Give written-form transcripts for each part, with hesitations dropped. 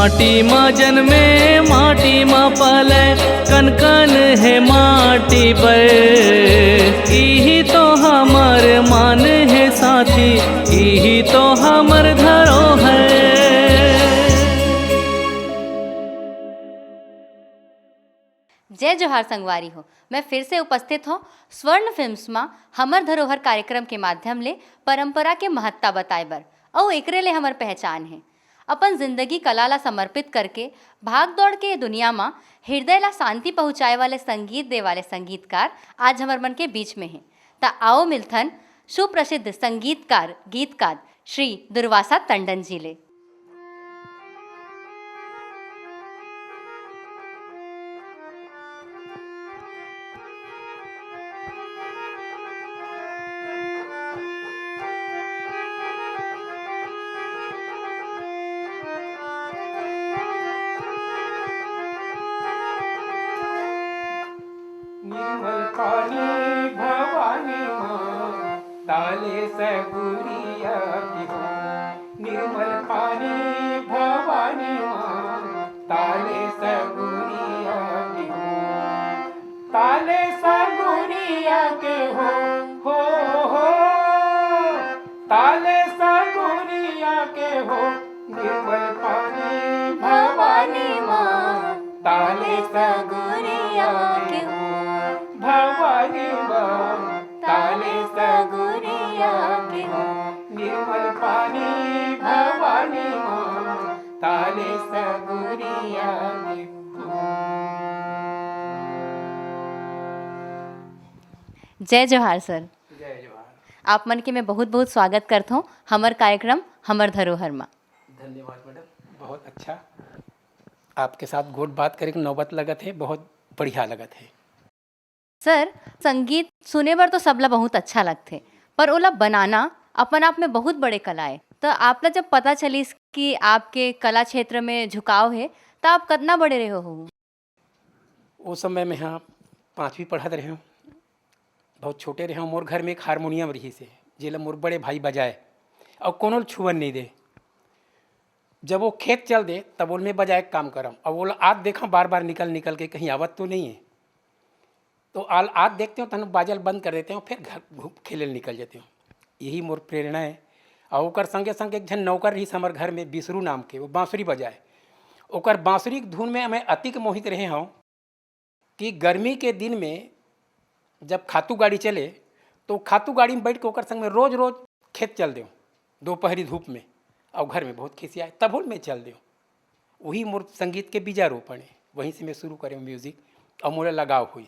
माटी माँ जन्मे माटी माँ पले, कन कन है माटी पर। इही तो हमर मान है साथी, इही तो हमर धरोहर। जय जोहार संगवारी हो। मैं फिर से उपस्थित हूँ स्वर्ण फिल्म्स में हमर धरोहर कार्यक्रम के माध्यम ले परंपरा के महत्ता बताए बर और एकरे ले हमर पहचान है। अपन जिंदगी कला ला समर्पित करके भाग दौड़ के दुनिया में हृदय ला शांति पहुँचाए वाले संगीत दे वाले संगीतकार आज हमर मन के बीच में हैं। ता आओ मिलथन सुप्रसिद्ध संगीतकार गीतकार श्री दुर्वासा टंडन जी ले। निर्मल पानी भवानी माँ ताले सगुरिया की हो। निर्मल पानी भवानी माँ ताले सगुरिया की हो। ताले सगुरिया के हो हो। ताले सगुरिया के हो। निर्मल पानी भवानी माँ ताले सगुरिया के हो। भवानी माँ ताले सगुरिया के हो। निर्मल पानी भवानी माँ ताले सगुरिया के हो। जय जोहार सर। जय जोहार। आप मन के मैं बहुत बहुत स्वागत करता हूँ हमर कार्यक्रम हमर धरोहर में। धन्यवाद मैडम, बहुत अच्छा आपके साथ गोट बात करे नौबत लगत है, बहुत बढ़िया लगत है। सर संगीत सुने बर तो सबला बहुत अच्छा लगते, पर ओला बनाना अपन आप में बहुत बड़े कला है। तो आपला जब पता चली कि आपके कला क्षेत्र में झुकाव है तो आप कितना बड़े रहे हो? उस समय में हाँ 5वीं पढ़त रहे हूँ, बहुत छोटे रहे हूँ। मोर घर में एक हारमोनियम रही से जेला मोर बड़े भाई बजाए और कोनो छुअन नहीं दे। जब वो खेत चल दे तब उनमें बजाए काम करम और वो आज देखा बार बार निकल निकल के कहीं आवत तो नहीं है, तो आज देखते हो तन बाजल बंद कर देते हो, फिर घर घूम खेले निकल जाते हो। यही मोर प्रेरणा है। और ओकर संगे संगे एक जन नौकर रही हमारे घर में बिसरू नाम के, वो बाँसुरी बजाए। ओकर बाँसुरी की धुन में हमें अतिक मोहित रहे हों कि गर्मी के दिन में जब खातू गाड़ी चले तो खातू गाड़ी में बैठ के ओकर संग में रोज रोज खेत चल दो दोपहरी धूप में, और घर में बहुत खिसियाए तब में चल दो। वही मोर संगीत के बीजारोपण है, वहीं से मैं शुरू करें म्यूज़िक और मोरे लगाव हुई।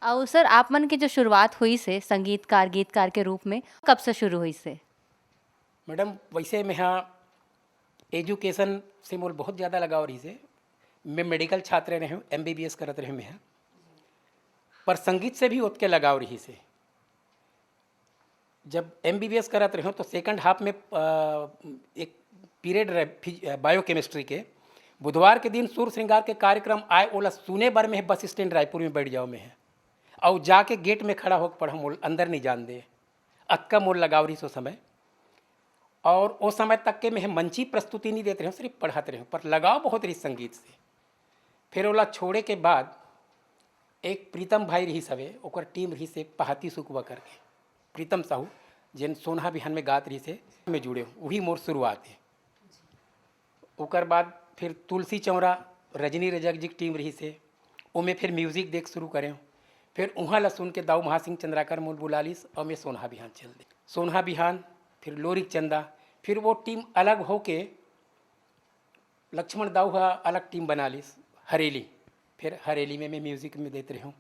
और सर आप मन की जो शुरुआत हुई से संगीतकार गीतकार के रूप में कब से शुरू हुई से? मैडम वैसे मैं हाँ एजुकेशन से मोर बहुत ज़्यादा लगाव रही से। मैं मेडिकल छात्र रहे हूँ, MBBS करत रहे मैं, पर संगीत से भी उतके लगाव रही से। जब MBBS करत रहे हो तो सेकंड हाफ में एक पीरियड रहे बायोकेमिस्ट्री के, बुधवार के दिन सूर श्रृंगार के कार्यक्रम आए, ओला सुने बर में बस स्टैंड रायपुर में बैठ जाओ में है, और जाके गेट में खड़ा होकर पढ़ा, मोल अंदर नहीं जान दे। अक्का मोल लगाव रही सो समय, और वो समय तक के मैं मंची प्रस्तुति नहीं देते रहे, सिर्फ पढ़ाते रहे, पर लगाव बहुत रही संगीत से। फिर ओला छोड़े के बाद एक प्रीतम भाई रही सवे, ओकर टीम रही से पहाती सुकवा करके, प्रीतम साहू जिन सोनहा बिहान में गात रही से में जुड़े, वही मोर शुरुआत है। ओकर बाद फिर तुलसी चौरा रजनी रजक जी की टीम रही से, उमें फिर म्यूज़िक देख शुरू करें। फिर वहाँ ला सुन के दाऊ महासिंह चंद्राकर मोल बुला लीस और मैं सोनहा बिहान चल दे। सोनहा बिहान फिर लोरिक चंदा, फिर वो टीम अलग हो के लक्ष्मण दाऊ अलग टीम बना लीस हरेली। फिर हरेली में मैं म्यूज़िक में देते रहे हूँ,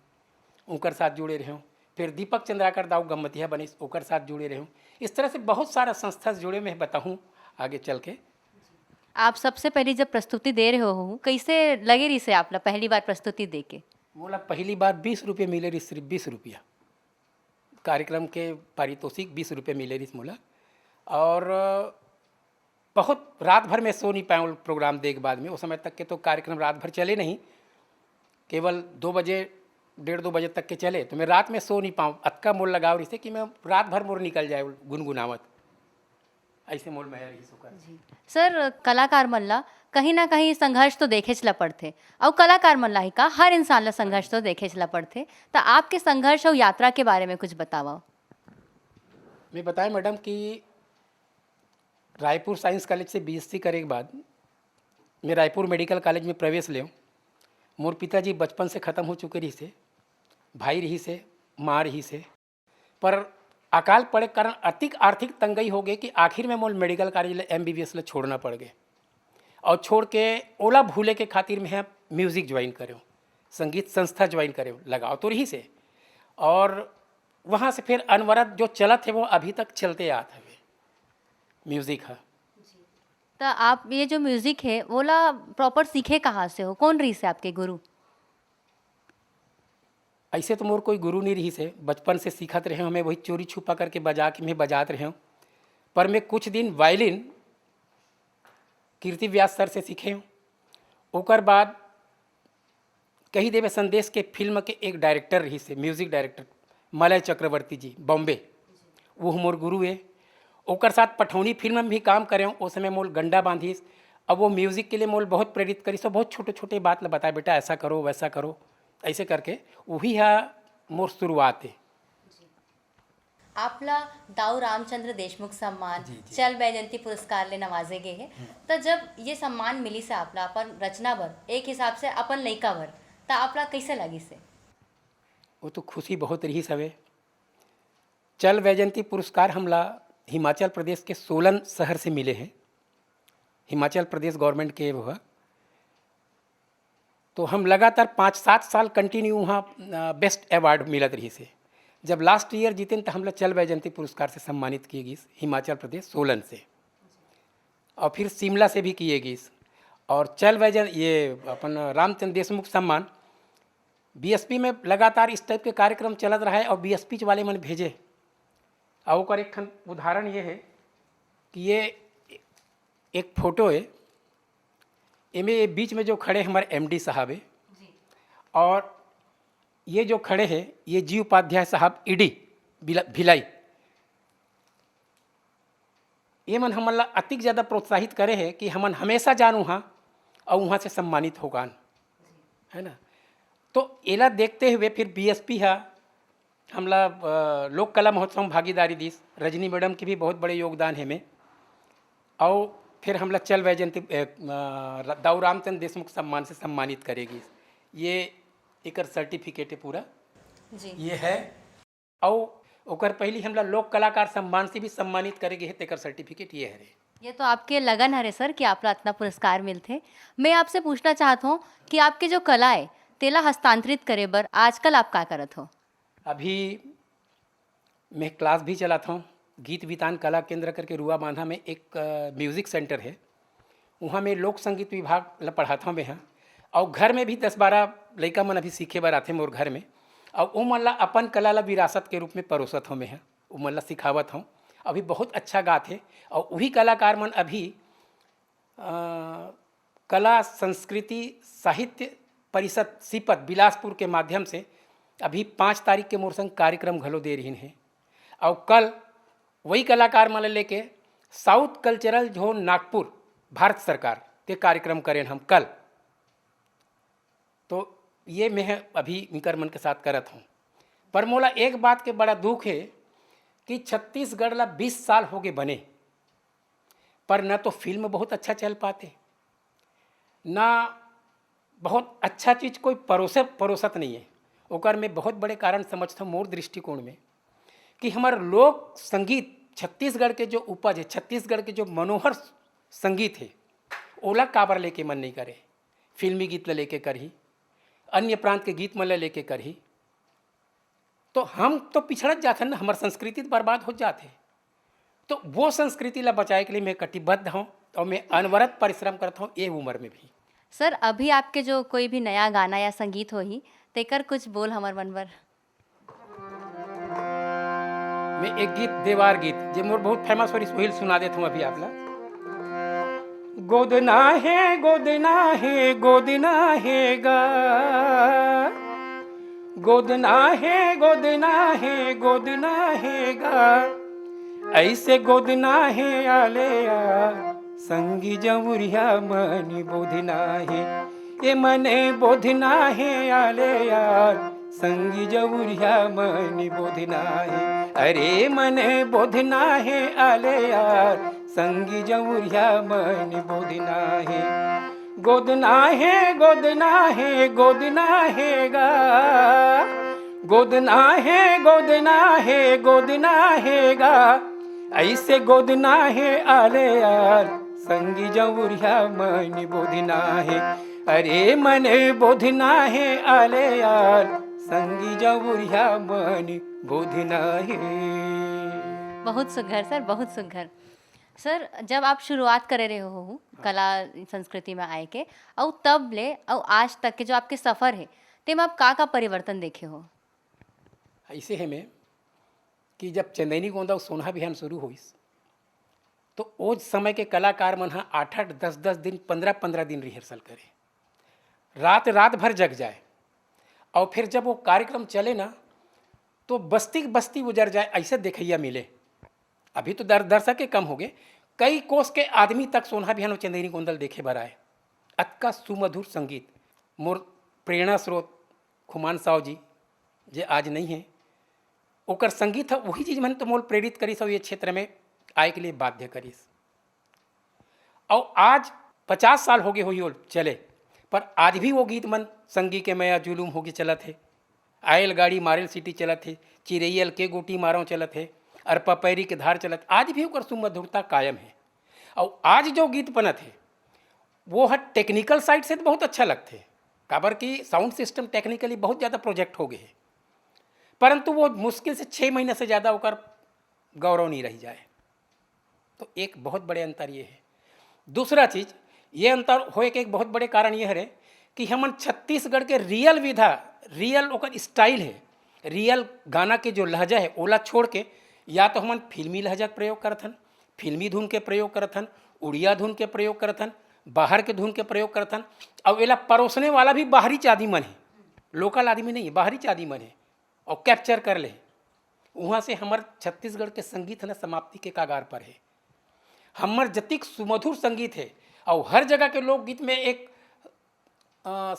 उनकर साथ जुड़े रहे हूँ। फिर दीपक चंद्राकर दाऊ गम्मतिया बने, ओकर साथ जुड़े रहे हूँ। इस तरह से बहुत सारा संस्था से जुड़े, मैं बताऊँ आगे चल के। आप सबसे पहले जब प्रस्तुति दे रहे हो कैसे लगे रही से आपला पहली बार प्रस्तुति दे के? मोला पहली बार 20 रुपये मिले रही, सिर्फ 20 रुपया कार्यक्रम के पारितोषिक 20 रुपये मिले रही मोला। और बहुत रात भर में सो नहीं पाया प्रोग्राम देख बाद में। उस समय तक के तो कार्यक्रम रात भर चले नहीं, केवल 2 बजे 1:30-2 बजे तक के चले, तो मैं रात में सो नहीं पाऊँ। अक्का मोल लगाव रही से कि मैं रात भर मोर निकल जाए गुनगुनावत। ऐसे मोल में रही सो कर। जी सर, कलाकार मन ला कहीं ना कहीं संघर्ष तो देखे ला पड़थे, और कलाकार मन ला ही का हर इंसान ला संघर्ष तो देखे ला पड़थे। तो आपके संघर्ष और यात्रा के बारे में कुछ बताओ। मैं बताएं मैडम कि रायपुर साइंस कॉलेज से बीएससी करे के बाद मैं रायपुर मेडिकल कॉलेज में प्रवेश ले। मोर पिताजी बचपन से ख़त्म हो चुके रही से, भाई रही से, माँ रही से, पर अकाल पड़े के कारण अतिक आर्थिक तंगई हो गई कि आखिर में मोल मेडिकल कॉलेज MBBS छोड़ना पड़ गए, और छोड़ के ओला भूले के खातिर मैं म्यूज़िक ज्वाइन करूँ, संगीत संस्था ज्वाइन करूँ, लगाओ तो रही से। और वहाँ से फिर अनवरत जो चलत है वो अभी तक चलते आत है म्यूज़िक है। तो आप ये जो म्यूजिक है वो ला प्रॉपर सीखे कहाँ से हो, कौन रही से आपके गुरु? ऐसे तो मोर कोई गुरु नहीं रही से, बचपन से सीखत रहे हमें, वही चोरी छुपा करके बजा के मैं बजात रहे हूँ। पर मैं कुछ दिन वायलिन कीर्ति व्यास सर से सीखे हूँ। ओकर बाद कही देवे संदेश के फिल्म के एक डायरेक्टर रही से, म्यूजिक डायरेक्टर मलय चक्रवर्ती जी बॉम्बे, वो मोर गुरु है। ओकर साथ पठौनी फिल्म में भी काम करे, उस समय मोल गंडा बांधीस। अब वो म्यूज़िक के लिए मोल बहुत प्रेरित करी, सो बहुत छोटे छोटे बात ला बताए, बेटा ऐसा करो वैसा करो, ऐसे करके वही है मोर शुरुआत है। आपला दाऊ रामचंद्र देशमुख सम्मान, चल बैजंती पुरस्कार ले नवाजे गए हैं। तो जब ये सम्मान मिली से आपला अपन रचना बर, एक हिसाब से अपन लइका बर, तो आपला कैसे लगी से? वो तो खुशी बहुत रही सवे। चल बैजंती पुरस्कार हमला हिमाचल प्रदेश के सोलन शहर से मिले हैं, हिमाचल प्रदेश गवर्नमेंट के वो है। तो हम लगातार 5-7 साल कंटिन्यू वहाँ बेस्ट अवार्ड मिलत रही से। जब लास्ट ईयर जीते तो हमला चल बैजंती पुरस्कार से सम्मानित किए गई हिमाचल प्रदेश सोलन से, और फिर शिमला से भी किए गई। और चल बैजन ये अपन रामचंद्र देशमुख सम्मान बीएसपी में लगातार इस टाइप के कार्यक्रम चलत रहा है, और बीएसपी वाले मन भेजे। और ओकर एक ठन उदाहरण ये है कि ये एक फोटो है, इनमें ये बीच में जो खड़े हमारे एमडी साहब है, और ये जो खड़े हैं ये जी उपाध्याय साहब ईडी भिलाई। ये मन हमन ला अतिक ज़्यादा प्रोत्साहित करे है कि हमन हमेशा जानू हाँ और वहाँ से सम्मानित होगान, है ना। तो एला देखते हुए फिर बीएसपी है हमला लोक कला महोत्सव में भागीदारी दी, रजनी मैडम की भी बहुत बड़े योगदान है में। और फिर हमला चल बैजंती दाऊ रामचंद्र देशमुख सम्मान से सम्मानित करेगी। ये एक सर्टिफिकेट है पूरा जी, ये है। और ओकर पहली हमला लोक कलाकार सम्मान से भी सम्मानित करेगी है, तेकर सर्टिफिकेट ये है। ये तो आपके लगन हरे सर कि आपला इतना पुरस्कार मिलते। मैं आपसे पूछना चाहता हूँ कि आपकी जो कला है तेला हस्तांतरित करे बर आजकल आप क्या करत हो? अभी मैं क्लास भी चलाता हूँ, गीत वितान कला केंद्र करके रुआ बांधा में एक म्यूज़िक सेंटर है, वहाँ मैं लोक संगीत विभाग ला पढ़ाता हूँ मैं हाँ। और घर में भी 10-12 लड़का मन अभी सीखे बार आते मोर घर में, और वो मन ला अपन कला ला विरासत के रूप में परोसत हूँ मैं हाँ, वो मन ला सिखावत हूँ। अभी बहुत अच्छा गात है, और वही कलाकार मन अभी कला संस्कृति साहित्य परिषद सीपत बिलासपुर के माध्यम से अभी 5 तारीख के मोर संग कार्यक्रम घलो दे रही हैं। और कल वही कलाकार मन लेके south cultural zone Nagpur Bharat सरकार के कार्यक्रम करें हम कल। तो ये मैं अभी इनकर मन के साथ करत हूँ। पर मोला एक बात के बड़ा दुख है कि छत्तीसगढ़ ला 20 साल हो गए बने, पर न तो फिल्म बहुत अच्छा चल पाते, ना बहुत अच्छा चीज़ कोई परोसत नहीं है। ओकर में बहुत बड़े कारण समझता हूँ मोर दृष्टिकोण में कि हमारे लोक संगीत छत्तीसगढ़ के जो उपज है, छत्तीसगढ़ के जो मनोहर संगीत है, ओला काबर लेके मन नहीं करे। फिल्मी गीत ला लेके करही, अन्य प्रांत के गीत मन ला लेके करही, तो हम तो पिछड़त जाते ना, हमारी संस्कृति तो बर्बाद हो जाते। तो वो संस्कृति ला बचाए के लिए मैं कटिबद्ध हूँ, और मैं अनवरत परिश्रम करता हूँ ये उम्र में भी। सर अभी आपके जो कोई भी नया गाना या संगीत हो ही तेकर कुछ बोल हमार मन बर। मैं एक गीत देवार गीत जो मोर बहुत फेमस हो रही सोहिल सुना देता हूँ अभी आप ला। गोदना है गोदना है गोदना है गा, गोदना है गोदना है गोदना है गा, ऐसे गोदना है आले यार संगी जमुरिया मनी बोधना है, ये मने बोधना है आले यार संगी जमुरिया मनी बोधना है। अरे मने बोधना है आले यार संगी जमुरिया मनी बोधना है। गोदना है गोदना है गोदना है गा, गोदना है गोदना है गोदना है गा, ऐसे गोदना है आले यार संगी जमुरिया मनी बोधना है। अरे मने बोधना है आले यार संगी जमुरिया मनी बोधना है। बहुत सुघर सर, बहुत सुघर सर। जब आप शुरुआत करे रहे हो कला संस्कृति में आए के, और तब ले और आज तक के जो आपके सफ़र है तेम आप का परिवर्तन देखे हो? ऐसे है मैं कि जब चंदैनी गोंदा सोना अभियान शुरू हुई तो उस समय के कलाकार मन 8-8, 10-10 दिन, 15-15 दिन रिहर्सल करे, रात रात भर जग जाए, और फिर जब वो कार्यक्रम चले ना तो बस्ती बस्ती गुजर जाए, ऐसे देखैया मिले। अभी तो दर्शक के कम हो गए, कई कोस के आदमी तक सोना अभियान और चंदैनी गोंदल देखे भर आए। अतका सुमधुर संगीत, मोर प्रेरणा स्रोत खुमान साव जी जे आज नहीं है, ओकर संगीत है वही चीज़ मैंने तो मोल प्रेरित करी सब ये क्षेत्र में आए के लिए बाध्य करीस। और आज 50 साल हो गए हो चले, पर आज भी वो गीत मन संगी के मया जुलूम होगी चलत है, आयल गाड़ी मारेल सिटी चलत है, चिरैयल के गोटी मारो चलत है, और पपैरी के धार चलत, आज भी ओकर सुमधुरता कायम है। और आज जो गीत बनत है वो है टेक्निकल साइड से तो बहुत अच्छा लगते हैं, काबर की साउंड सिस्टम टेक्निकली बहुत ज़्यादा प्रोजेक्ट हो गए हैं, परंतु वो मुश्किल से 6 महीने से ज़्यादा होकर गौरव नहीं रह जाए। तो एक बहुत बड़े अंतर ये है। दूसरा चीज़ ये अंतर होए के एक बहुत बड़े कारण ये है कि हमन छत्तीसगढ़ के रियल विधा, रियल ओकर स्टाइल है, रियल गाना के जो लहजा है ओला छोड़ के या तो हमन फिल्मी लहजा के प्रयोग करथन, फिल्मी धुन के प्रयोग करथन, उड़िया धुन के प्रयोग करथन, बाहर के धुन के प्रयोग करथन, और एला परोसने वाला भी बाहरी चादी मन है, लोकल आदमी नहीं है, बाहरी चादी मन है, और कैप्चर कर ले। वहाँ से हमार छत्तीसगढ़ के संगीत है ना समाप्ति के कागार पर है। हमार जतिक सुमधुर संगीत है, और हर जगह के लोकगीत में एक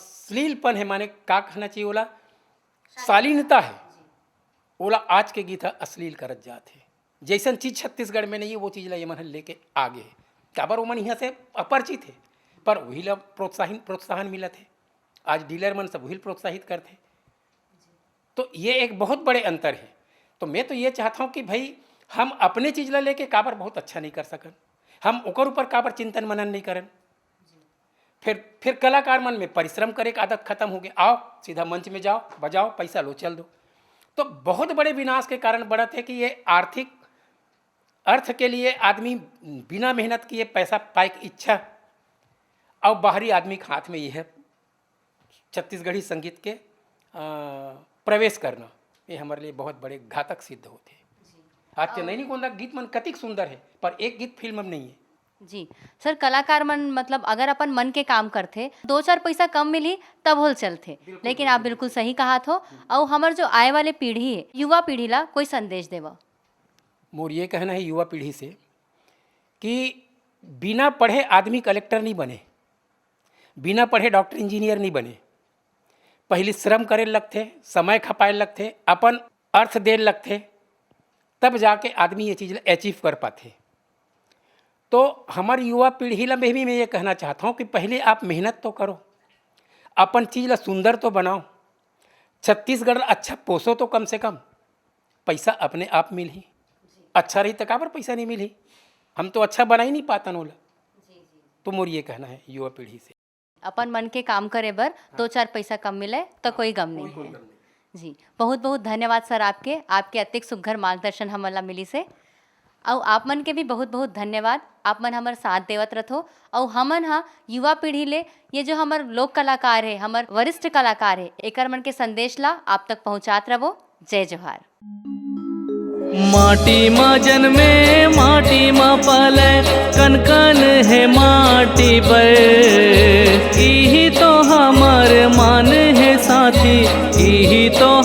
श्लीलपन है, माने का कहना चाहिए ओला शालीनता है, ओला आज के गीत अश्लील करत जात है। जैसन चीज़ छत्तीसगढ़ में नहीं है वो चीज़ ला ये मन लेके आगे है, काबर वो मन यहाँ से अपरिचित है, पर वही ला प्रोत्साहन मिलत है। आज डीलर मन सब वही प्रोत्साहित करते, तो ये एक बहुत बड़े अंतर है। तो मैं तो ये चाहता हूँ कि भाई हम अपने चीज़ ला लेके काबर बहुत अच्छा नहीं कर सकन, हम ओकर ऊपर काबर चिंतन मनन नहीं करन, फिर कलाकार मन में परिश्रम करे की आदत खत्म हो गई, आओ सीधा मंच में जाओ, बजाओ, पैसा लो, चल दो। तो बहुत बड़े विनाश के कारण बढ़त है कि ये आर्थिक अर्थ के लिए आदमी बिना मेहनत किए पैसा पाए की इच्छा, और बाहरी आदमी के हाथ में ये है छत्तीसगढ़ी संगीत के प्रवेश करना, ये हमारे लिए बहुत बड़े घातक सिद्ध होते हैं। आज चंदैनी गोंदा गीत मन कतिक सुंदर है, पर एक गीत फिल्म में नहीं है। जी सर, कलाकार मन मतलब अगर अपन मन के काम करते 2-4 पैसा कम मिली तब होल चलते, लेकिन आप बिल्कुल सही कहा हो। और हमार जो आए वाले पीढ़ी है, युवा पीढ़ी ला कोई संदेश देवा? मोर ये कहना है युवा पीढ़ी से कि बिना पढ़े आदमी कलेक्टर नहीं बने, बिना पढ़े डॉक्टर इंजीनियर नहीं बने, पहले श्रम करे लगते, समय खपाए लगते, अपन अर्थ दे लगते, तब जाके आदमी ये चीज़ अचीव कर पाते। तो हमारी युवा पीढ़ी ला में भी मैं ये कहना चाहता हूँ कि पहले आप मेहनत तो करो, अपन चीज़ ला सुंदर तो बनाओ, छत्तीसगढ़ अच्छा पोसो, तो कम से कम पैसा अपने आप मिल ही, अच्छा रही तक पर पैसा नहीं मिली, हम तो अच्छा बना ही नहीं पाता नोला। तो मोर ये कहना है युवा पीढ़ी से, अपन मन के काम करे बर 2-4 पैसा कम मिले तो कोई गम नहीं है। जी बहुत बहुत धन्यवाद सर आपके अतिक सुघर मार्गदर्शन हमला मिली से, और आप मन के भी बहुत बहुत धन्यवाद। आप मन हमार साथ देवत रहो, और हमन हाँ युवा पीढ़ी ले ये जो हमार लोक कलाकार है, हमार वरिष्ठ कलाकार है, एकर मन के संदेश ला आप तक पहुँचात रहो। जय जोहार। माटी माँ जन्मे माटी माँ पले, कन कन है माटी पर, यही तो हमार मान है साथी, यही तो